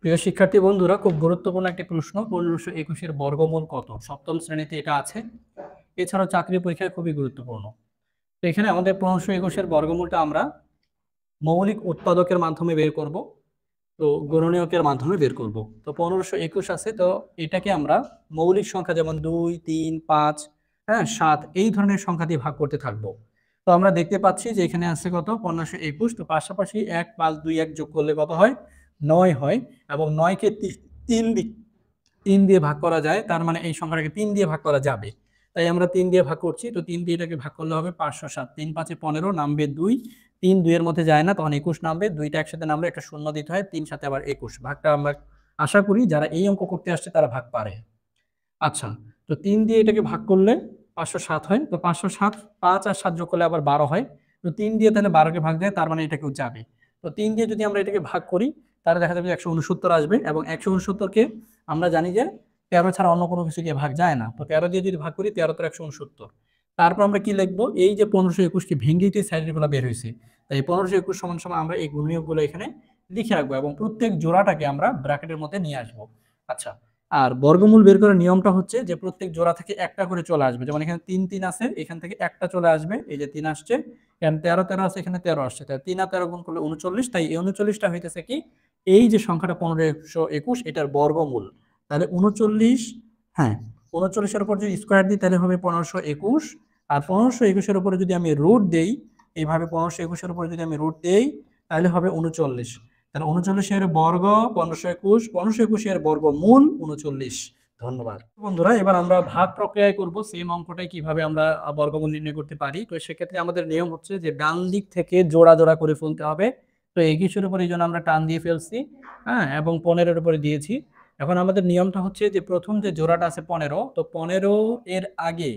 প্রিয় শিক্ষার্থী বন্ধুরা, খুব গুরুত্বপূর্ণ একটি প্রশ্ন। 1521 বর্গমূল কত? সপ্তম শ্রেণীতে এটা আছে। এছাড়াও চাকরি পরীক্ষায় খুবই গুরুত্বপূর্ণ। তো এখানে আমাদের 1521 বর্গমূলটা আমরা মৌলিক উৎপাদকের মাধ্যমে বের করব, তো গুণনীয়কের মাধ্যমে বের করব। তো 1521 আছে, তো এটাকে আমরা মৌলিক সংখ্যা যেমন 2, 3, 5, হ্যাঁ, 7 এই ধরনের সংখ্যা দিয়ে ভাগ করতে থাকবো। তো আমরা দেখতে পাচ্ছি যে এখানে আছে কত 1521, তো পাশাপাশি 1, 5, 2, 1 যোগ করলে কত হয়? 9 হয়। এবং 9কে 3 দিয়ে ভাগ করা যায়, তার মানে এই সংখ্যাটাকে 3 দিয়ে ভাগ করা যাবে। তাই আমরা 3 দিয়ে ভাগ করছি। তো 3 দিয়ে এটাকে ভাগ করলে হবে 507। 3 5 15, নামবে 2। 3 2 এর মধ্যে যায় না, তখন 21 নামবে। 2টা একসাথে নামলে একটা শূন্য দিতে হয়, 3 সাথে আবার 21। ভাগটা আমরা আশা করি যারা এই অঙ্ক করতে আসছে তারা ভাগ পারে। আচ্ছা, তো 3 দিয়ে এটাকে ভাগ করলে 507 হয়। তো 507, 5 আর 7 যোগ করলে আবার 12 হয়। তো 3 দিয়ে তাহলে 12কে ভাগ দেয়, তার মানে এটাকেও যাবে। তো 3 দিয়ে যদি আমরা এটাকে ভাগ করি, তাহলে দেখা যাবে যে 169 আসবে। এবং 169কে আমরা জানি যে 13 ছাড়া অন্য কোনো কিছু দিয়ে ভাগ যায় না। তো 13 দিয়ে যদি ভাগ করি, 13 × 169। তারপর আমরা কি লিখবো? এই যে 1521কে ভেঙেই তো সাইডের গুলো বের হয়েছে। তাই 1521 সমান সমান আমরা এই গুণনীয়কগুলো এখানে লিখে রাখবো এবং প্রত্যেক জোড়াটাকে আমরা ব্র্যাকেটের মধ্যে নিয়ে আসবো। আচ্ছা, আর বর্গমূল বের করার নিয়মটা হচ্ছে যে প্রত্যেক জোড়া থেকে একটা করে চলে আসবে। যেমন এখানে 3 3 আছে, এখান থেকে একটা চলে আসবে, এই যে 3 আসছে। এখানে 13 13 আছে, এখানে 13 আসছে, তাই 3 আর 13 গুণ করলে 39। তাই এই 39টা হইতেছে কি, এই যে সংখ্যাটা 1521 এটার বর্গমূল। তাহলে 39, হ্যাঁ, 39-এর উপর যদি স্কোয়ার দিই তাহলে হবে 1521। আর 1521-এর উপরে যদি আমি রুট দেই, এইভাবে 1521-এর উপরে যদি আমি রুট দেই, তাহলে হবে 39। তাহলে 39-এর বর্গ 1521, 1521-এর বর্গমূল 39। ধন্যবাদ বন্ধুরা। এবার আমরা ভাগ প্রক্রিয়ায় করব সেম অঙ্কটাই কিভাবে আমরা বর্গমূল নির্ণয় করতে পারি। তো সেক্ষেত্রে আমাদের নিয়ম হচ্ছে যে ডান দিক থেকে জোড়া জোড়া করে ফেলতে হবে। তো 21-এর উপর এই জন্য আমরা টান দিয়ে ফেলছি, হ্যাঁ, এবং 15-এর উপরে দিয়েছি। এখন আমাদের নিয়মটা হচ্ছে যে প্রথম যে জোড়াটা আছে 15, তো 15 এর আগে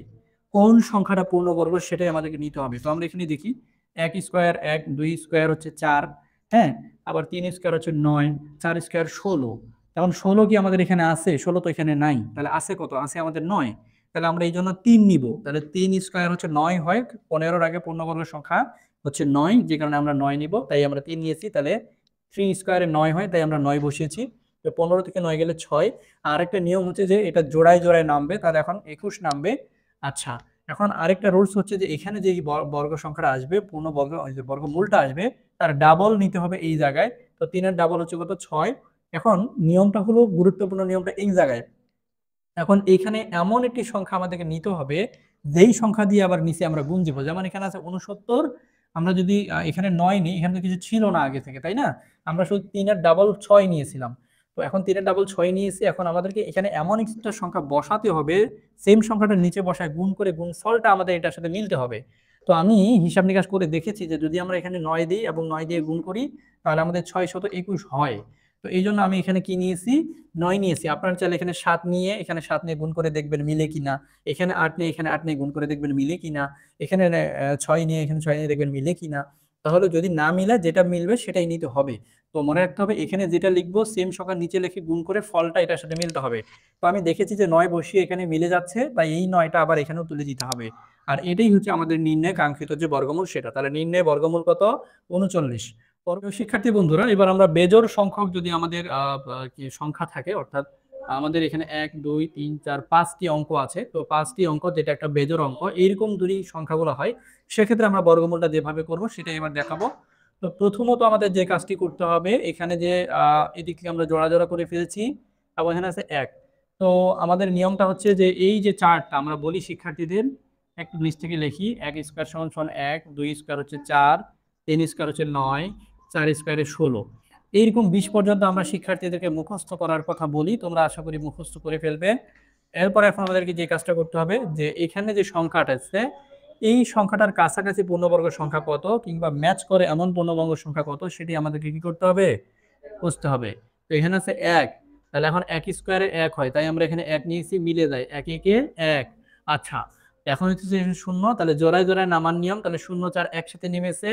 কোন সংখ্যাটা পূর্ণবর্গ সেটাই আমাদেরকে নিতে হবে। তো আমরা এখানে দেখি, 1 স্কোয়ার 1, 2 স্কোয়ার হচ্ছে 4, হ্যাঁ, আবার 3 স্কোয়ার হচ্ছে 9, 4 স্কোয়ার 16। এখন 16 কি আমাদের এখানে আছে? 16 তো এখানে নাই, তাহলে আছে কত? আছে আমাদের 9। তাহলে আমরা এই জন্য 3 নিব। তাহলে 3 স্কোয়ার হচ্ছে 9 হয়, 15-র আগে পূর্ণবর্গ সংখ্যা হচ্ছে 9, যে কারণে আমরা 9 নিব, তাই আমরা 3 নিয়েছি। তাহলে 3 স্কোয়ারে 9 হয়, তাই আমরা 9 বসিয়েছি। তো 15 থেকে 9 গেলে 6। আর একটা নিয়ম হচ্ছে যে এটা জোড়ায় জোড়ায় নামবে, তাহলে এখন 21 নামবে। আচ্ছা, এখন আরেকটা রুলস হচ্ছে যে এখানে যে বর্গ সংখ্যাটা আসবে, পূর্ণ বর্গ, যে বর্গমূলটা আসবে, তার ডাবল নিতে হবে এই জায়গায়। তো 3-এর ডাবল হচ্ছে কত? 6। এখন নিয়মটা হলো, গুরুত্বপূর্ণ নিয়মটা এই জায়গায়। এখন এখানে এমন একটি সংখ্যা আমাদেরকে নিতে হবে যেই সংখ্যা দিয়ে আবার নিচে আমরা গুণ দিব। যেমন এখানে আছে 69, আমরা যদি এখানে 9 নিই, এখানে তো কিছু ছিল না আগে থেকে, তাই না? আমরা শুধু 3-এর ডাবল 6 নিয়েছিলাম। তো এখন 3-এর ডাবল 6 নিয়েছি, এখন আমাদেরকে এখানে এমন একটা সংখ্যা বসাতে হবে, সেম সংখ্যাটা নিচে বসায় গুণ করে গুণফলটা আমাদের এটার সাথে মিলতে হবে। তো আমি হিসাব নিকাশ করে দেখেছি যে যদি আমরা এখানে 9 দিই এবং 9 দিয়ে গুণ করি, তাহলে আমাদের 621 হয়। তো এই জন্য আমি এখানে কি নিয়েছি? 9 নিয়েছি। আপনারা চাইলে এখানে 7 নিয়ে, এখানে 7 নিয়ে গুণ করে দেখবেন মিলে কিনা। এখানে 8 নিয়ে, এখানে 8 নিয়ে গুণ করে দেখবেন মিলে কিনা। এখানে 6 নিয়ে, এখানে 6 নিয়ে দেখবেন মিলে কিনা। তাহলে যদি না মিলে, যেটা মিলবে সেটাই নিতে হবে। তো মনে রাখতে হবে, এখানে যেটা লিখবো সেম সংখ্যা নিচে লিখে গুণ করে ফলটা এটার সাথে মিলতে হবে। তো আমি দেখেছি যে 9 বসিয়ে এখানে মিলে যাচ্ছে, তাই এই 9টা আবার এখানেও তুলে দিতে হবে। আর এটাই হচ্ছে আমাদের নির্ণয় কাঙ্ক্ষিত যে বর্গমূল সেটা। তাহলে নির্ণয় বর্গমূল কত? 39। পরবর্তী শিক্ষার্থী বন্ধুরা, এবার আমরা বেজোড় সংখ্যক যদি আমাদের কি সংখ্যা থাকে, অর্থাৎ আমাদের এখানে 1 2 3 4 5টি অঙ্ক আছে, তো 5টি অঙ্ক যেটা একটা বেজোড় অঙ্ক, এইরকম যদি সংখ্যাগুলো হয়, সেক্ষেত্রে আমরা বর্গমূলটা যেভাবে করব সেটাই এবার দেখাবো। তো প্রথমত আমাদের যে কাজটি করতে হবে, এখানে যে এদিকে আমরা জোড়া জোড়া করে ফেলেছি এবং এখানে আছে 1। তো আমাদের নিয়মটা হচ্ছে যে এই যে চারটা আমরা বলি শিক্ষার্থীদের, একটু নিচ থেকে লিখি, 1 স্কোয়ার সমান সমান 1, 2 স্কোয়ার হচ্ছে 4, 3 স্কোয়ার হচ্ছে 9, 4 স্কোয়ারে 16। এইরকম 20 পর্যন্ত আমরা শিক্ষার্থীদেরকে মুখস্থ করার কথা বলি, তোমরা আশা করি মুখস্থ করে ফেলবে। এরপর এখন আমাদেরকে যে কাজটা করতে হবে, যে এখানে যে সংখ্যাটা আছে, এই সংখ্যাটার কাছাকাছি পূর্ণবর্গ সংখ্যা কত, কিংবা ম্যাচ করে এমন পূর্ণবর্গ সংখ্যা কত, সেটি আমাদেরকে কি করতে হবে? বুঝতে হবে। তো এখানে আছে 1, তাহলে এখন 1 স্কোয়ারে 1 হয়, তাই আমরা এখানে 1 নিয়েছি, মিলে যায়, 1 একে 1। আচ্ছা, এখন হচ্ছে 0, তাহলে জোড়ায় জোড়ায় নামার নিয়ম, তাহলে 0 4 একসাথে নেমেছে।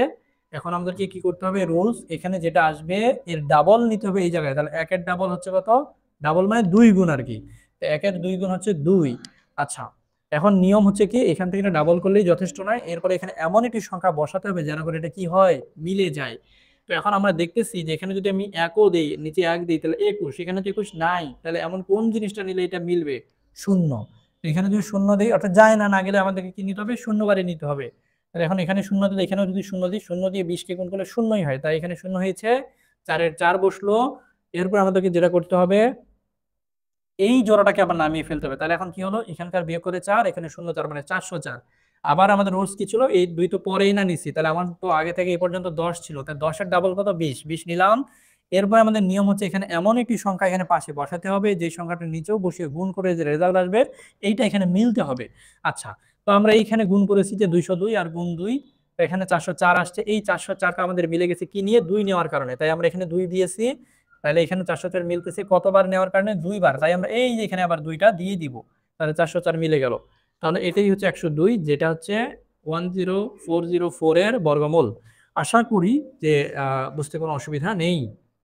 এখন আমাদেরকে কি করতে হবে? রুলস, এখানে যেটা আসবে এর ডাবল নিতে হবে এই জায়গায়। তাহলে 1 এর ডাবল হচ্ছে কত? ডাবল মানে 2 গুণ আর কি। তো 1 এর 2 গুণ হচ্ছে 2। আচ্ছা, এখন নিয়ম হচ্ছে কি, এখান থেকে ডাবল করলেই যথেষ্ট নয়, এরপরে এখানে এমন একটি সংখ্যা বসাতে হবে যেন করে এটা কি হয়? মিলে যায়। তো তো এখন আমরা দেখতেছি যে এখানে যদি আমি একও দেই, নিচে এক দিই, তাহলে 21, এখানে তো 21 নাই, তাহলে এমন কোন জিনিসটা নিলে এটা মিলবে? শূন্য। তো এখানে যদি শূন্য দিই, অর্থাৎ যায় না, না গেলে আমাদেরকে কি নিতে হবে? শূন্য বারে নিতে হবে। তাহলে এখন এখানে শূন্য দিলে, এখানেও যদি শূন্য দিই, শূন্য দিয়ে 20 কে গুণ করলে শূন্যই হয়, তাই এখানে শূন্য হয়েছে, 4-এর 4 বসলো। এরপর আমাদেরকে যেটা করতে হবে, এই জোড়াটাকে আবার নামিয়ে ফেলতে হবে। তাহলে এখন কি হলো, এখানকার বিয়োগ করে 4, এখানে 0 4 মানে 404। আবার আমাদের রুলস কি ছিল, এই দুই তো পরেই না নিছি, তাহলে আমার তো আগে থেকে এই পর্যন্ত 10 ছিল, তাই 10-এর ডাবল কত? 20, 20 নিলাম। এরপর আমাদের নিয়ম হচ্ছে এখানে এমন একটি সংখ্যা এখানে পাশে বসাতে হবে, যে সংখ্যাটা নিচেও বসিয়ে গুণ করে যে রেজাল্ট আসবে এইটা এখানে মিলতে হবে। আচ্ছা, তো আমরা এইখানে গুণ করেছি যে 202 আর গুণ 2, তো এখানে 404 আসছে। এই 404টা আমাদের মিলে গেছে কি নিয়ে? 2 নেওয়ার কারণে, তাই আমরা এখানে 2 দিয়েছি। তাহলে এখানে 404 মিলতেছে কতবার নেওয়ার কারণে? 2 বার, তাই আমরা এই যে এখানে আবার 2টা দিয়ে দিব, তাহলে 404 মিলে গেল। তাহলে এটাই হচ্ছে 102, যেটা হচ্ছে 10404 এর বর্গমূল। আশা করি যে বুঝতে কোনো অসুবিধা নেই।